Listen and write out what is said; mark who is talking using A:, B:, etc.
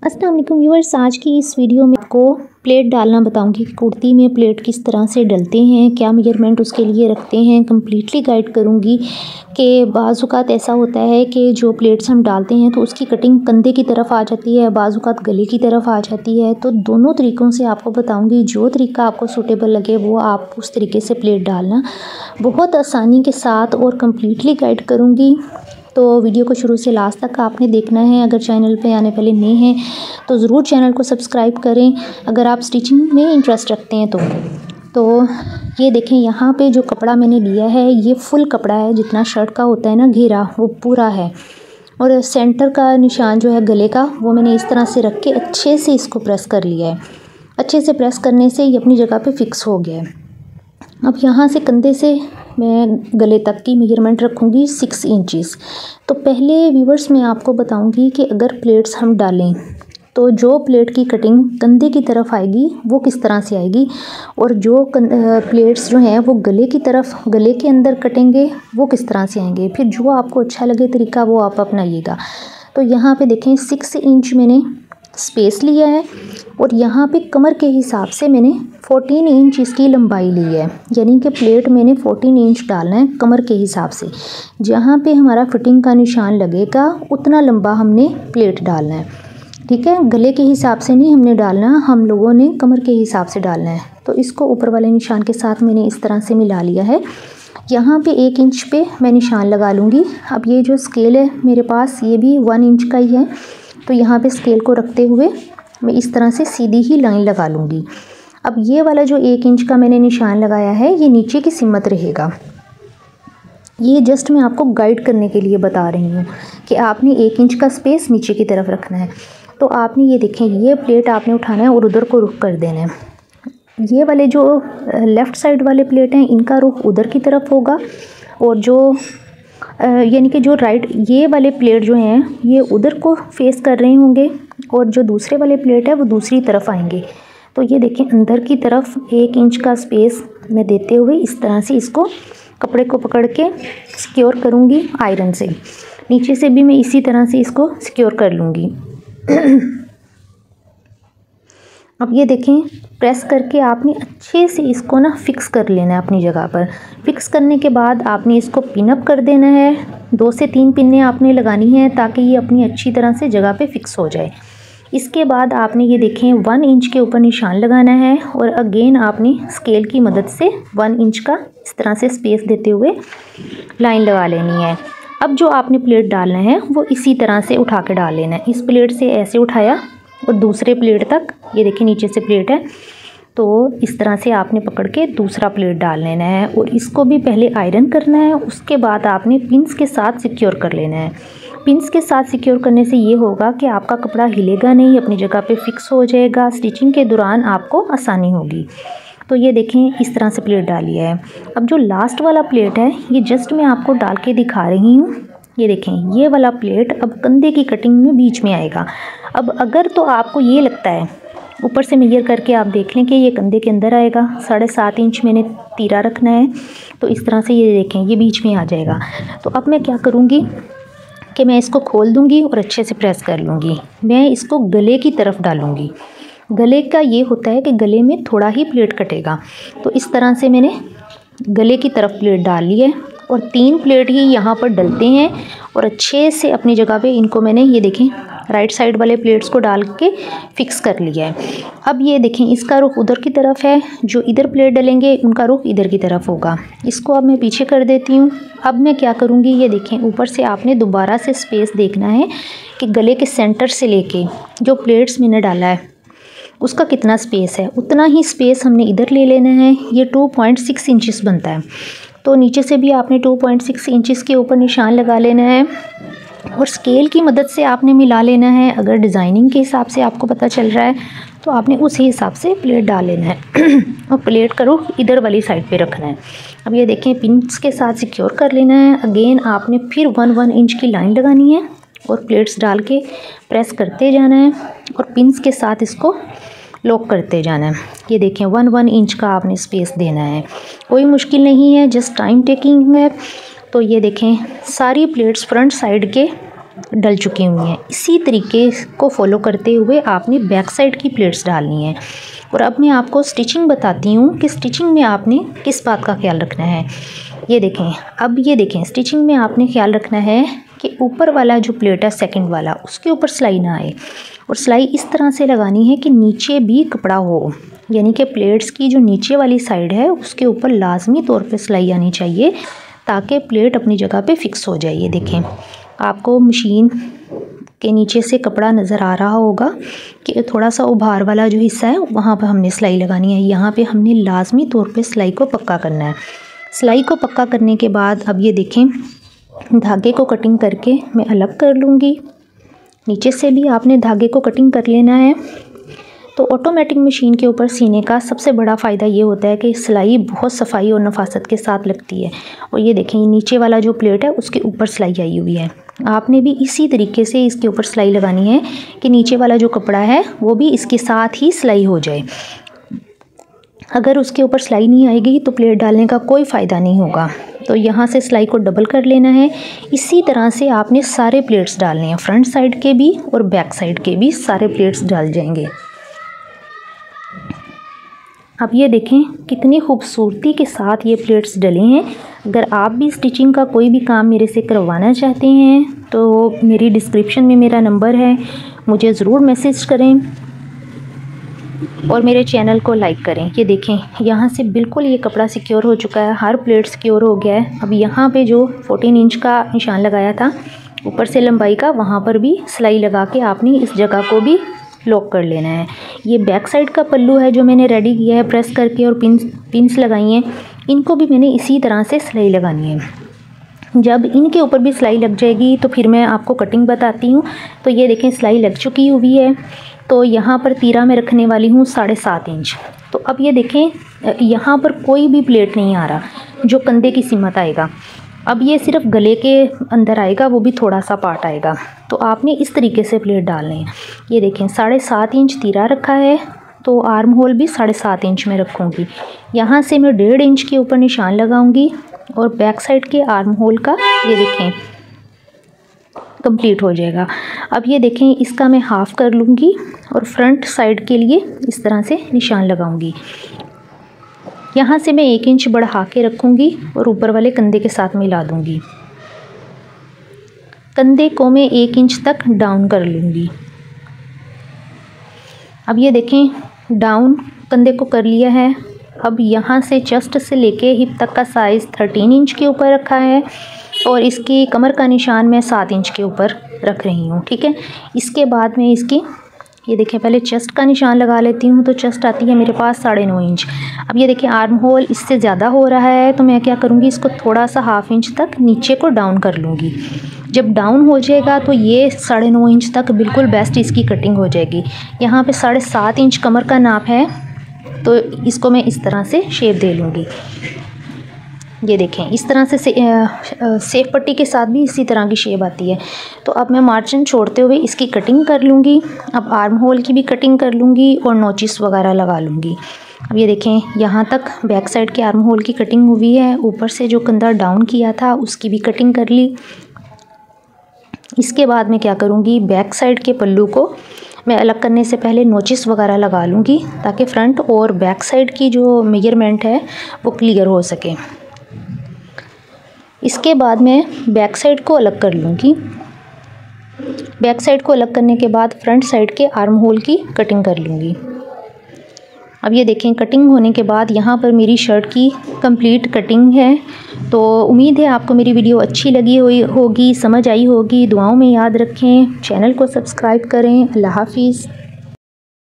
A: अस्सलाम वालेकुम व्यूअर्स, आज की इस वीडियो में आपको प्लेट डालना बताऊंगी कि कुर्ती में प्लेट किस तरह से डलते हैं, क्या मेजरमेंट उसके लिए रखते हैं। कम्प्लीटली गाइड करूंगी कि बाज़ औक़ात ऐसा होता है कि जो प्लेट्स हम डालते हैं तो उसकी कटिंग कंधे की तरफ आ जाती है, बाज़ औक़ात गले की तरफ आ जाती है। तो दोनों तरीक़ों से आपको बताऊँगी, जो तरीका आपको सूटेबल लगे वो आप उस तरीके से प्लेट डालना, बहुत आसानी के साथ और कम्प्लीटली गाइड करूँगी। तो वीडियो को शुरू से लास्ट तक आपने देखना है। अगर चैनल पे आने पहले नए हैं तो ज़रूर चैनल को सब्सक्राइब करें अगर आप स्टिचिंग में इंटरेस्ट रखते हैं तो ये देखें, यहाँ पे जो कपड़ा मैंने लिया है ये फुल कपड़ा है, जितना शर्ट का होता है ना घेरा वो पूरा है। और सेंटर का निशान जो है गले का वो मैंने इस तरह से रख के अच्छे से इसको प्रेस कर लिया है। अच्छे से प्रेस करने से ये अपनी जगह पे फिक्स हो गया है। अब यहाँ से कंधे से मैं गले तक की मेजरमेंट रखूँगी 6 इंचेस। तो पहले व्यूवर्स मैं आपको बताऊँगी कि अगर प्लेट्स हम डालें तो जो प्लेट की कटिंग कंधे की तरफ आएगी वो किस तरह से आएगी, और जो प्लेट्स जो हैं वो गले की तरफ, गले के अंदर कटेंगे वो किस तरह से आएंगे। फिर जो आपको अच्छा लगे तरीका वो आप अपनाइएगा। तो यहाँ पे देखें 6 इंच मैंने स्पेस लिया है और यहाँ पे कमर के हिसाब से मैंने 14 इंच इसकी लंबाई ली है, यानी कि प्लेट मैंने 14 इंच डालना है कमर के हिसाब से। जहाँ पे हमारा फिटिंग का निशान लगेगा उतना लंबा हमने प्लेट डालना है, ठीक है। गले के हिसाब से नहीं हमने डालना, हम लोगों ने कमर के हिसाब से डालना है। तो इसको ऊपर वाले निशान के साथ मैंने इस तरह से मिला लिया है। यहाँ पे 1 इंच पे मैं निशान लगा लूँगी। अब ये जो स्केल है मेरे पास ये भी 1 इंच का ही है, तो यहाँ पे स्केल को रखते हुए मैं इस तरह से सीधी ही लाइन लगा लूँगी। अब ये वाला जो 1 इंच का मैंने निशान लगाया है ये नीचे की सिमत रहेगा। ये जस्ट मैं आपको गाइड करने के लिए बता रही हूँ कि आपने 1 इंच का स्पेस नीचे की तरफ रखना है। तो आपने ये देखें, ये प्लेट आपने उठाना है और उधर को रुख कर देना है। ये वाले जो लेफ़्ट साइड वाले प्लेट हैं इनका रुख उधर की तरफ होगा, और जो यानी कि जो राइट ये वाले प्लेट जो हैं ये उधर को फेस कर रहे होंगे, और जो दूसरे वाले प्लेट है वो दूसरी तरफ आएंगे। तो ये देखें, अंदर की तरफ 1 इंच का स्पेस मैं देते हुए इस तरह से इसको कपड़े को पकड़ के सिक्योर करूँगी आयरन से। नीचे से भी मैं इसी तरह से इसको सिक्योर कर लूँगी। अब ये देखें, प्रेस करके आपने अच्छे से इसको ना फिक्स कर लेना है अपनी जगह पर। फिक्स करने के बाद आपने इसको पिन अप कर देना है। 2 से 3 पिनें आपने लगानी है ताकि ये अपनी अच्छी तरह से जगह पे फिक्स हो जाए। इसके बाद आपने ये देखें 1 इंच के ऊपर निशान लगाना है, और अगेन आपने स्केल की मदद से 1 इंच का इस तरह से स्पेस देते हुए लाइन लगा लेनी है। अब जो आपने प्लेट डालना है वो इसी तरह से उठा के डाल लेना है। इस प्लेट से ऐसे उठाया और दूसरे प्लेट तक, ये देखिए नीचे से प्लेट है, तो इस तरह से आपने पकड़ के दूसरा प्लेट डाल लेना है, और इसको भी पहले आयरन करना है। उसके बाद आपने पिंस के साथ सिक्योर कर लेना है। पिंस के साथ सिक्योर करने से ये होगा कि आपका कपड़ा हिलेगा नहीं, अपनी जगह पे फिक्स हो जाएगा। स्टिचिंग के दौरान आपको आसानी होगी। तो ये देखें, इस तरह से प्लेट डाली है। अब जो लास्ट वाला प्लेट है ये जस्ट मैं आपको डाल के दिखा रही हूँ। ये देखें, ये वाला प्लेट अब कंधे की कटिंग में बीच में आएगा। अब अगर तो आपको ये लगता है, ऊपर से मेजर करके आप देख लें कि ये कंधे के अंदर आएगा, 7.5 इंच मैंने तीरा रखना है, तो इस तरह से ये देखें ये बीच में आ जाएगा। तो अब मैं क्या करूँगी कि मैं इसको खोल दूँगी और अच्छे से प्रेस कर लूँगी। मैं इसको गले की तरफ डालूँगी। गले का ये होता है कि गले में थोड़ा ही प्लेट कटेगा, तो इस तरह से मैंने गले की तरफ प्लेट डाल ली है, और 3 प्लेट ही यहाँ पर डलते हैं, और अच्छे से अपनी जगह पे इनको मैंने ये देखें राइट साइड वाले प्लेट्स को डाल के फिक्स कर लिया है। अब ये देखें, इसका रुख उधर की तरफ है, जो इधर प्लेट डलेंगे उनका रुख इधर की तरफ होगा। इसको अब मैं पीछे कर देती हूँ। अब मैं क्या करूँगी, ये देखें, ऊपर से आपने दोबारा से स्पेस देखना है कि गले के सेंटर से लेके जो प्लेट्स मैंने डाला है उसका कितना स्पेस है, उतना ही स्पेस हमने इधर ले लेना है। ये 2.6 इंचेस बनता है, तो नीचे से भी आपने 2.6 इंचेस के ऊपर निशान लगा लेना है, और स्केल की मदद से आपने मिला लेना है। अगर डिज़ाइनिंग के हिसाब से आपको पता चल रहा है तो आपने उसी हिसाब से प्लेट डाल लेना है, और प्लेट का रुख इधर वाली साइड पे रखना है। अब ये देखें, पिन्स के साथ सिक्योर कर लेना है। अगेन आपने फिर 1 इंच की लाइन लगानी है और प्लेट्स डाल के प्रेस करते जाना है, और पिन्स के साथ इसको लॉक करते जाना है। ये देखें 1 इंच का आपने स्पेस देना है, कोई मुश्किल नहीं है, जस्ट टाइम टेकिंग है। तो ये देखें, सारी प्लेट्स फ्रंट साइड के डल चुकी हुई हैं। इसी तरीके को फॉलो करते हुए आपने बैक साइड की प्लेट्स डालनी है। और अब मैं आपको स्टिचिंग बताती हूँ कि स्टिचिंग में आपने किस बात का ख्याल रखना है। ये देखें, अब ये देखें, स्टिचिंग में आपने ख्याल रखना है कि ऊपर वाला जो प्लेट है सेकंड वाला, उसके ऊपर सिलाई ना आए, और सिलाई इस तरह से लगानी है कि नीचे भी कपड़ा हो, यानी कि प्लेट्स की जो नीचे वाली साइड है उसके ऊपर लाजमी तौर पे सिलाई आनी चाहिए ताकि प्लेट अपनी जगह पे फिक्स हो जाए। ये देखें, आपको मशीन के नीचे से कपड़ा नज़र आ रहा होगा कि थोड़ा सा उभार वाला जो हिस्सा है वहाँ पर हमने सिलाई लगानी है। यहाँ पे हमने लाजमी तौर पे सिलाई को पक्का करना है। सिलाई को पक्का करने के बाद अब ये देखें, धागे को कटिंग करके मैं अलग कर लूँगी। नीचे से भी आपने धागे को कटिंग कर लेना है। तो ऑटोमेटिक मशीन के ऊपर सीने का सबसे बड़ा फ़ायदा ये होता है कि सिलाई बहुत सफाई और नफासत के साथ लगती है। और ये देखें, नीचे वाला जो प्लेट है उसके ऊपर सिलाई आई हुई है। आपने भी इसी तरीके से इसके ऊपर सिलाई लगानी है कि नीचे वाला जो कपड़ा है वो भी इसके साथ ही सिलाई हो जाए। अगर उसके ऊपर सिलाई नहीं आएगी तो प्लेट डालने का कोई फ़ायदा नहीं होगा। तो यहाँ से सिलाई को डबल कर लेना है। इसी तरह से आपने सारे प्लेट्स डालने हैं, फ्रंट साइड के भी और बैक साइड के भी सारे प्लेट्स डाल जाएंगे। अब ये देखें कितनी खूबसूरती के साथ ये प्लेट्स डले हैं। अगर आप भी स्टिचिंग का कोई भी काम मेरे से करवाना चाहते हैं तो मेरी डिस्क्रिप्शन में मेरा नंबर है, मुझे ज़रूर मैसेज करें और मेरे चैनल को लाइक करें। ये देखें, यहाँ से बिल्कुल ये कपड़ा सिक्योर हो चुका है, हर प्लेट सिक्योर हो गया है। अब यहाँ पे जो 14 इंच का निशान लगाया था ऊपर से लंबाई का, वहाँ पर भी सिलाई लगा के आपने इस जगह को भी लॉक कर लेना है। ये बैक साइड का पल्लू है जो मैंने रेडी किया है प्रेस करके, और पिंस लगाई हैं, इनको भी मैंने इसी तरह से सिलाई लगानी है। जब इनके ऊपर भी सिलाई लग जाएगी तो फिर मैं आपको कटिंग बताती हूँ। तो ये देखें, सिलाई लग चुकी हुई है। तो यहाँ पर तीरा मैं रखने वाली हूँ 7.5 इंच। तो अब ये देखें, यहाँ पर कोई भी प्लेट नहीं आ रहा जो कंधे की सीमत आएगा। अब ये सिर्फ गले के अंदर आएगा, वो भी थोड़ा सा पार्ट आएगा। तो आपने इस तरीके से प्लेट डालनी है। ये देखें, 7.5 इंच तीरा रखा है, तो आर्म होल भी 7.5 इंच में रखूँगी। यहाँ से मैं 1.5 इंच के ऊपर निशान लगाऊंगी और बैक साइड के आर्म होल का ये देखें कंप्लीट हो जाएगा। अब ये देखें, इसका मैं हाफ़ कर लूँगी और फ्रंट साइड के लिए इस तरह से निशान लगाऊंगी। यहाँ से मैं 1 इंच बढ़ा के रखूँगी और ऊपर वाले कंधे के साथ मिला दूँगी। कंधे को मैं 1 इंच तक डाउन कर लूँगी। अब ये देखें, डाउन कंधे को कर लिया है। अब यहाँ से चेस्ट से लेके हिप तक का साइज़ 13 इंच के ऊपर रखा है और इसकी कमर का निशान मैं 7 इंच के ऊपर रख रही हूँ। ठीक है, इसके बाद मैं इसकी ये देखिए पहले चेस्ट का निशान लगा लेती हूँ। तो चेस्ट आती है मेरे पास 9.5 इंच। अब ये देखिए आर्म होल इससे ज़्यादा हो रहा है, तो मैं क्या करूँगी, इसको थोड़ा सा 1/2 इंच तक नीचे को डाउन कर लूँगी। जब डाउन हो जाएगा तो ये 9.5 इंच तक बिल्कुल बेस्ट इसकी कटिंग हो जाएगी। यहाँ पे 7.5 इंच कमर का नाप है, तो इसको मैं इस तरह से शेप दे लूँगी। ये देखें, इस तरह से सेफ पट्टी के साथ भी इसी तरह की शेप आती है। तो अब मैं मार्जिन छोड़ते हुए इसकी कटिंग कर लूँगी। अब आर्म होल की भी कटिंग कर लूँगी और नोचिस वगैरह लगा लूँगी। अब ये देखें, यहाँ तक बैक साइड के आर्म होल की कटिंग हुई है। ऊपर से जो कंधा डाउन किया था उसकी भी कटिंग कर ली। इसके बाद मैं क्या करूँगी, बैक साइड के पल्लू को मैं अलग करने से पहले नोचिस वगैरह लगा लूँगी ताकि फ्रंट और बैक साइड की जो मेजरमेंट है वो क्लियर हो सके। इसके बाद मैं बैक साइड को अलग कर लूँगी। बैक साइड को अलग करने के बाद फ्रंट साइड के आर्म होल की कटिंग कर लूँगी। अब ये देखें, कटिंग होने के बाद यहाँ पर मेरी शर्ट की कंप्लीट कटिंग है। तो उम्मीद है आपको मेरी वीडियो अच्छी लगी होगी, समझ आई होगी। दुआओं में याद रखें, चैनल को सब्सक्राइब करें। अल्लाह हाफिज़।